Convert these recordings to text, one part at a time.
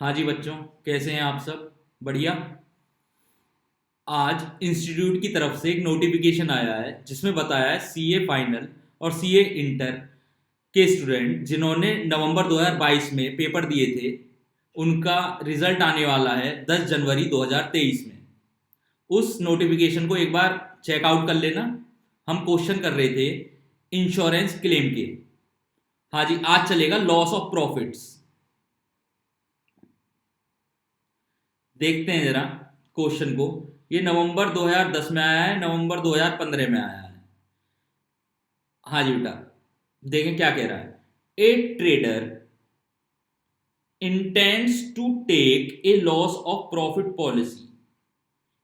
हाँ जी बच्चों, कैसे हैं आप सब? बढ़िया। आज इंस्टीट्यूट की तरफ से एक नोटिफिकेशन आया है जिसमें बताया है सीए फाइनल और सीए इंटर के स्टूडेंट जिन्होंने नवंबर 2022 में पेपर दिए थे, उनका रिजल्ट आने वाला है 10 जनवरी 2023 में। उस नोटिफिकेशन को एक बार चेकआउट कर लेना। हम क्वेश्चन कर रहे थे इंश्योरेंस क्लेम के। हाँ जी, आज चलेगा लॉस ऑफ प्रॉफिट्स। देखते हैं जरा क्वेश्चन को। ये नवंबर 2010 में आया है, नवंबर 2015 में आया है। हाँ जी बेटा, देखें क्या कह रहा है। A trader intends to take a loss of profit policy.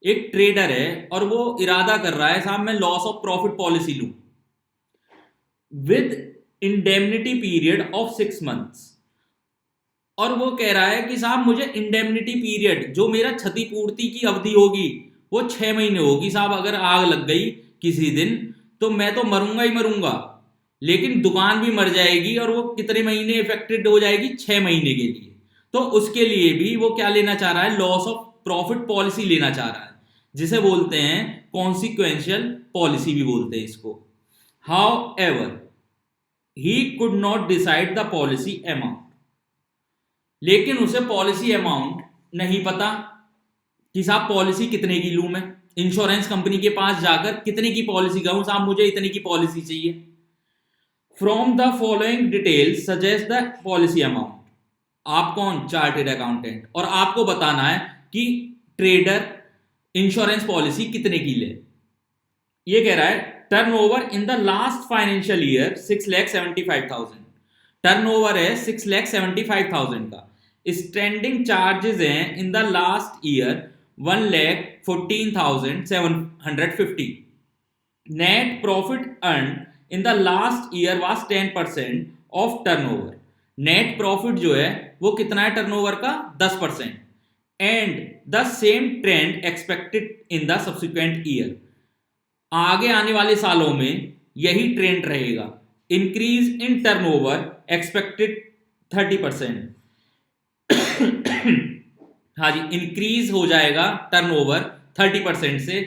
एक ट्रेडर है और वो इरादा कर रहा है, साहब मैं लॉस ऑफ प्रॉफिट पॉलिसी लूं with indemnity period of 6 months. और वो कह रहा है कि साहब मुझे इंडेमनिटी पीरियड, जो मेरा क्षतिपूर्ति की अवधि होगी, वो 6 महीने होगी। साहब अगर आग लग गई किसी दिन तो मैं तो मरूंगा ही मरूंगा, लेकिन दुकान भी मर जाएगी और वो कितने महीने इफेक्टेड हो जाएगी? 6 महीने के लिए। तो उसके लिए भी वो क्या लेना चाह रहा है? लॉस ऑफ प्रॉफिट पॉलिसी लेना चाह रहा है, जिसे बोलते हैं कॉन्सिक्वेंशियल पॉलिसी भी बोलते हैं इसको। How ever he could not decide the policy amount. लेकिन उसे पॉलिसी अमाउंट नहीं पता कि साहब पॉलिसी कितने की लूं मैं। इंश्योरेंस कंपनी के पास जाकर कितने की पॉलिसी कहूं, साहब मुझे इतने की पॉलिसी चाहिए। From the following details suggest the policy amount. आप कौन? Chartered accountant. और आपको बताना है कि ट्रेडर इंश्योरेंस पॉलिसी कितने की ले। ये कह रहा है turnover in the last financial year 6,75,000। Turnover है 6,75,000 का। स्टैंडिंग चार्जेस हैं in the last year 1,14,750। Net profit earn in the last year was 10% of turnover. Net profit जो है वो कितना है टर्नओवर का? 10%। And the same trend expected in the subsequent year. आगे आने वाले सालों में यही ट्रेंड रहेगा। Increase in turnover expected 30%। हाँ जी, इंक्रीज हो जाएगा टर्नओवर 30% से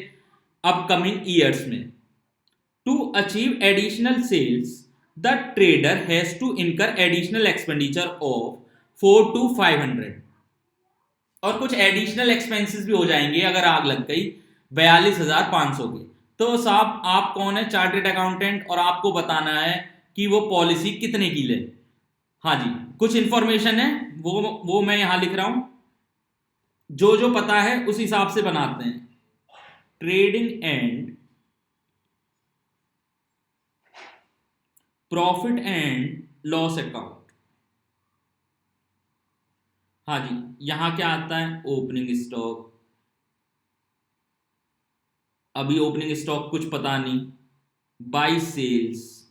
अपकमिंग ईयर्स में। To achieve additional sales the trader has to incur additional expenditure of 4 to 500। और कुछ एडिशनल एक्सपेंसेस भी हो जाएंगे अगर आग लग गई 42,500 के। तो साहब आप कौन है? Chartered accountant. और आपको बताना है कि वो पॉलिसी कितने की ले। हाँ जी, कुछ इंफॉर्मेशन है वो मैं यहां लिख रहा हूं, जो जो पता है उस हिसाब से बनाते हैं। Trading and profit and loss account. हाँ जी, यहां क्या आता है? Opening stock. अभी ओपनिंग स्टॉक कुछ पता नहीं। By sales.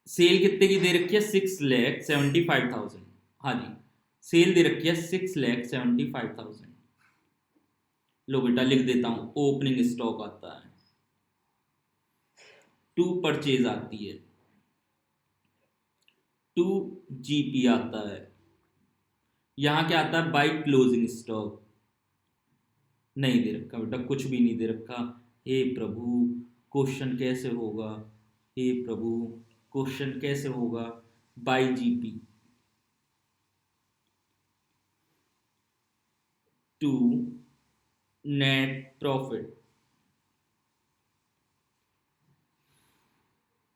सेल कितने की दे रखी है? 6,75,000। हाँ जी, सेल दे रखी है 6,75,000। लो बेटा लिख देता हूं। ओपनिंग स्टॉक आता है, टू परचेज आती है, टू जीपी आता है। यहां क्या आता है? By closing stock. नहीं दे रखा बेटा, कुछ भी नहीं दे रखा। हे प्रभु, क्वेश्चन कैसे होगा? हे प्रभु, क्वेश्चन कैसे होगा? By GP. To net profit.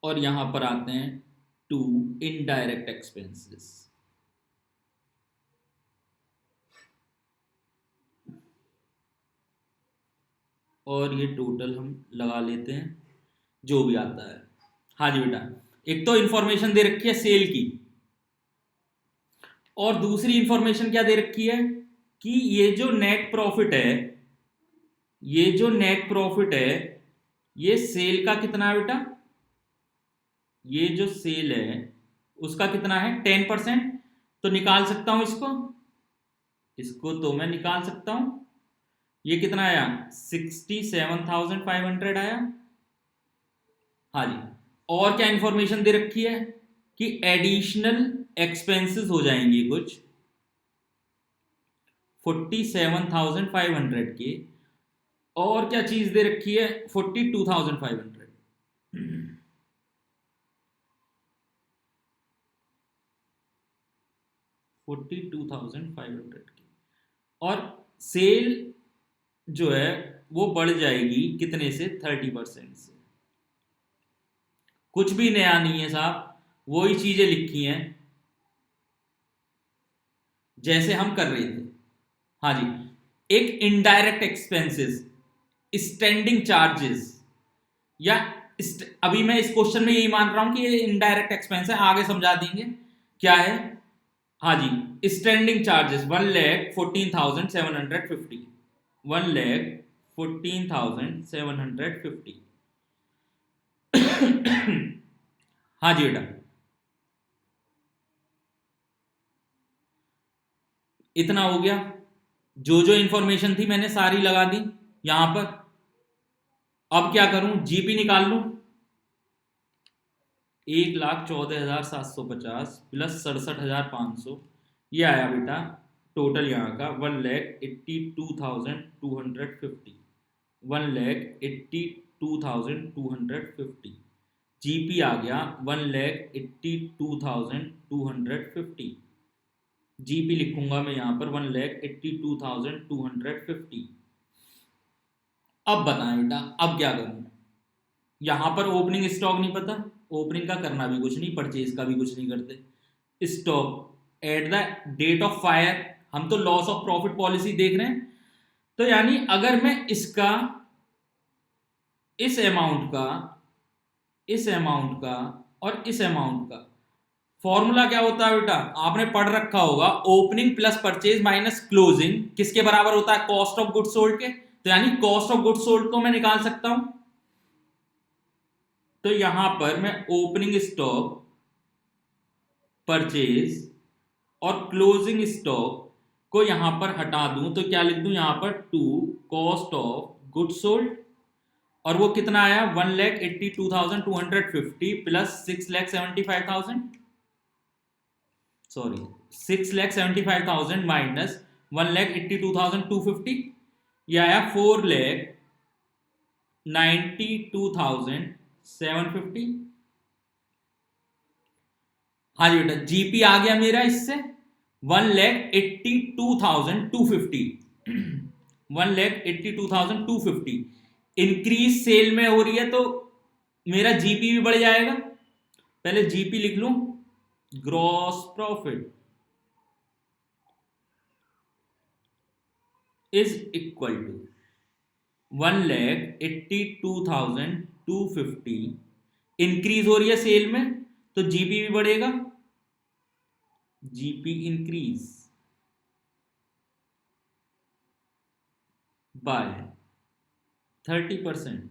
और यहां पर आते हैं टू इनडायरेक्ट एक्सपेंसेस। और ये टोटल हम लगा लेते हैं जो भी आता है। हाँ जी बेटा, एक तो इंफॉर्मेशन दे रखी है सेल की, और दूसरी इंफॉर्मेशन क्या दे रखी है कि ये जो नेट प्रॉफिट है, ये जो नेट प्रॉफिट है, ये सेल का कितना है बेटा? ये जो सेल है उसका कितना है? 10%। तो निकाल सकता हूं इसको, इसको तो मैं निकाल सकता हूं। ये कितना आया? 67,500 आया। हाँ जी, और क्या इंफॉर्मेशन दे रखी है कि एडिशनल एक्सपेंसेस हो जाएंगे कुछ 47,500 के, और क्या चीज दे रखी है 42,500। 42,500 की, और सेल जो है वो बढ़ जाएगी कितने से, 30% से। कुछ भी नया नहीं है साहब, वही चीजें लिखी हैं जैसे हम कर रहे थे। हाँ जी, एक इनडायरेक्ट एक्सपेंसेस, स्टैंडिंग चार्जेस, या अभी मैं इस क्वेश्चन में यही मान रहा हूं कि ये इनडायरेक्ट एक्सपेंस है, आगे समझा देंगे क्या है। हाँ जी, स्टैंडिंग चार्जेस 1,14,750, 1,14,750। हाँ जी बेटा, इतना हो गया। जो जो इंफॉर्मेशन थी मैंने सारी लगा दी यहां पर। अब क्या करूं, जीपी निकाल लूं। 1,14,750 प्लस 67,500, ये आया बेटा टोटल यहाँ का 1,82,250, 1,82,250। जीपी आ गया 1,82,250। जीपी लिखूंगा मैं यहाँ पर 1,82,250। अब बताएं बेटा, अब क्या करूं। यहां पर ओपनिंग स्टॉक नहीं पता, ओपनिंग का करना भी कुछ नहीं, परचेज का भी कुछ नहीं करते। Stock at the date of fire, हम तो लॉस ऑफ प्रॉफिट पॉलिसी देख रहे हैं। तो यानी अगर मैं इसका, इस अमाउंट का, इस अमाउंट का और इस अमाउंट का फॉर्मूला क्या होता है बेटा, आपने पढ़ रखा होगा, opening plus purchase minus closing किसके बराबर होता है, कॉस्ट ऑफ गुड्स सोल्ड के। तो यानी कॉस्ट ऑफ गुड्स सोल्ड को मैं निकाल सकता हूं। तो यहां पर मैं ओपनिंग स्टॉक, परचेज और क्लोजिंग स्टॉक को यहां पर हटा दूं तो क्या लिख दूं यहां पर, to cost of goods sold, और वो कितना आया 1,82,250 प्लस 6,75,000, सॉरी 6,75,000 माइनस 1,82,250, ये आया 4,92,750। हाँ जी बेटा, जीपी आ गया मेरा इससे 1,82,250, 1,82,250। इंक्रीज सेल में हो रही है तो मेरा जीपी भी बढ़ जाएगा। पहले जीपी लिख लूं, gross profit is equal to 1,82,250। Increase हो रही है सेल में तो जीपी भी बढ़ेगा, जीपी इंक्रीज बाय 30%।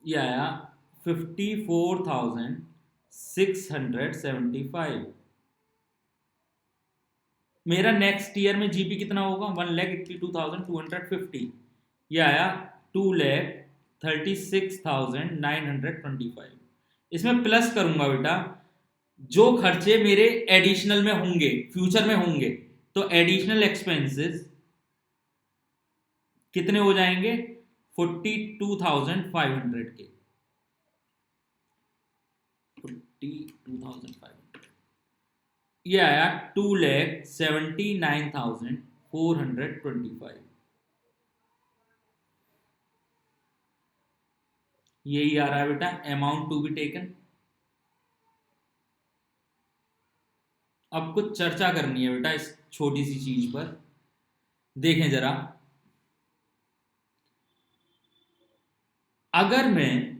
ये आया 54,675। मेरा नेक्स्ट ईयर में जीपी कितना होगा, 1,82,250। ये आया 2,36,925। इसमें प्लस करूंगा बेटा, जो खर्चे मेरे एडिशनल में होंगे, फ्यूचर में होंगे, तो एडिशनल एक्सपेंसेस कितने हो जाएंगे 42,500 के, 42,500। ये आया 2,79,425। यही आ रहा है बेटा अमाउंट टू बी टेकन। अब कुछ चर्चा करनी है बेटा इस छोटी सी चीज पर, देखें जरा। अगर मैं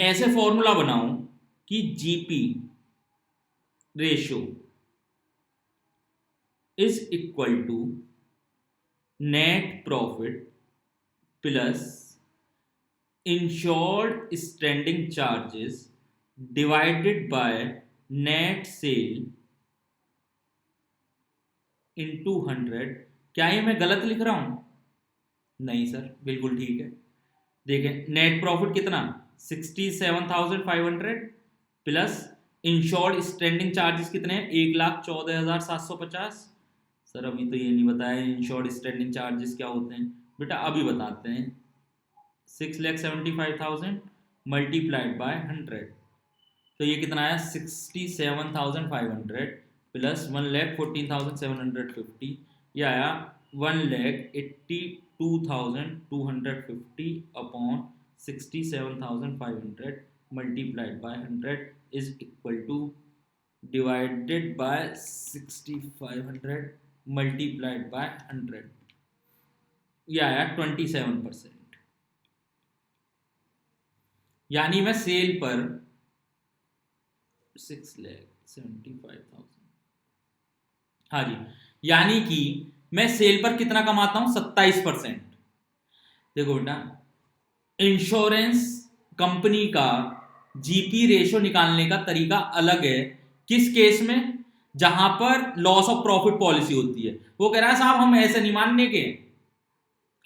ऐसे फॉर्मूला बनाऊं कि GP ratio is equal to net profit plus insured standing charges divided by net sale into 100। क्या ये मैं गलत लिख रहा हूं, नहीं सर बिल्कुल ठीक है। देखें नेट प्रॉफिट कितना 67,500 प्लस इंश्योर्ड स्टैंडिंग चार्जेस कितने हैं 1,14,750। सर अभी तो ये नहीं बताया इंश्योर्ड स्टैंडिंग चार्जेस क्या होते हैं, बेटा अभी बताते हैं। 6,75,000 मल्टीप्लाइड बाय 100, तो ये कितना आया 67,500 प्लस 1,14,750, ये आया 1,82,250 upon 67,500 multiplied by 100 is equal two divided by 6,500 multiplied by 100, ये आया 27%। यानी मैं सेल पर 6,75,000, हाँ जी, यानी कि मैं सेल पर कितना कमाता हूं 27%। देखो बेटा इंश्योरेंस कंपनी का जीपी रेशो निकालने का तरीका अलग है। किस केस में, जहां पर लॉस ऑफ प्रॉफिट पॉलिसी होती है। वो कह रहा है साहब हम ऐसे नहीं मानने के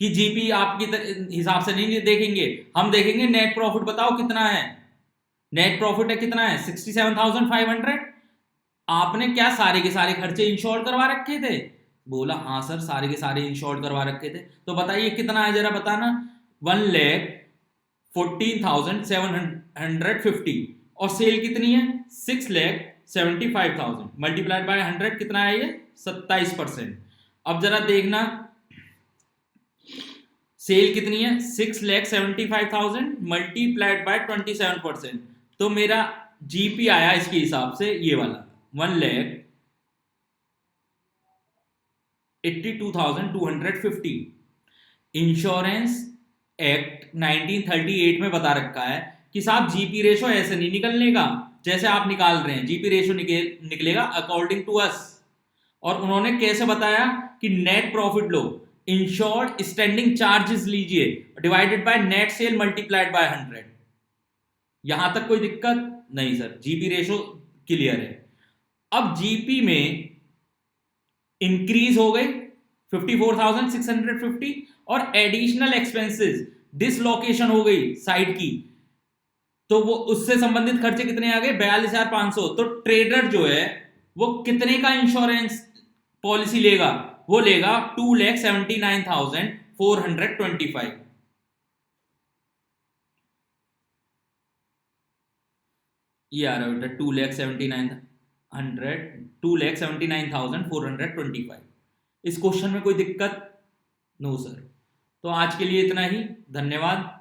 कि जीपी आपकी हिसाब से नहीं देखेंगे, हम देखेंगे नेट प्रॉफिट बताओ कितना है। नेट प्रॉफिट है कितना है 67,500। आपने क्या सारे के सारे खर्चे इंश्योर करवा रखे थे, बोला हाँ सर सारे के सारे इंश्योर करवा रखे थे। तो बताइए कितना है जरा बताना। 1,14,750 और सेल कितनी है 6,75,000 मल्टीप्लाइड बाय 100 कितना है ये 27%। अब जरा देखना सेल कितनी है 6,75,000 मल्टीप्लाइड बाय 27%, तो मेरा जीपी आया इसके हिसाब से ये वाला 1,82,250। इंश्योरेंस एक्ट 1938 में बता रखा है कि साहब जीपी रेशो ऐसे नहीं निकलने का जैसे आप निकाल रहे हैं, जीपी रेशो निकलेगा अकॉर्डिंग टू अस। और उन्होंने कैसे बताया कि नेट प्रॉफिट लो, इंश्योर्ड स्टैंडिंग चार्जेस लीजिए divided by net cell multiplied by 100। यहां तक कोई दिक्कत नहीं सर, जीपी रेशो क्लियर है। अब जीपी में इंक्रीज हो गई 54,650 और एडिशनल एक्सपेंसेस डिसलोकेशन हो गई साइड की, तो वो उससे संबंधित खर्चे कितने आ गए 42,500। तो ट्रेडर जो है वो कितने का इंश्योरेंस पॉलिसी लेगा, वो लेगा 2,79,425। ये आ रहा है बेटा 2,79,425। इस क्वेश्चन में कोई दिक्कत नो सर। तो आज के लिए इतना ही, धन्यवाद।